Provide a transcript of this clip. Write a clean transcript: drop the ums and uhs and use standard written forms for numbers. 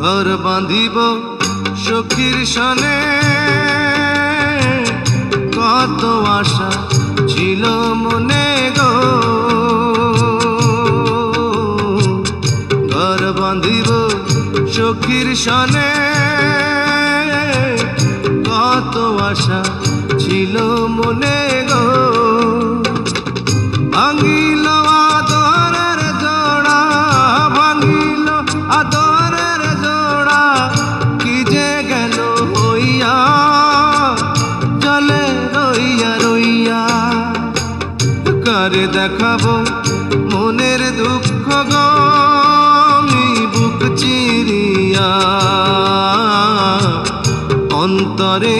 ঘর বাঁধিব সখীর সনে, কত আশা ছিল মনে গো। ঘর বাঁধিব সখীর সনে, কত আশা ছিল মনে গো। ভাঙিল আদরের জোড়া, ভাঙিল আদরের জোড়া, কি যে গেল হইয়া চলে রইয়া রইয়া। কারে দেখাবো মনের দুঃখ গো, আমি বুক চিরিয়া অন্তরে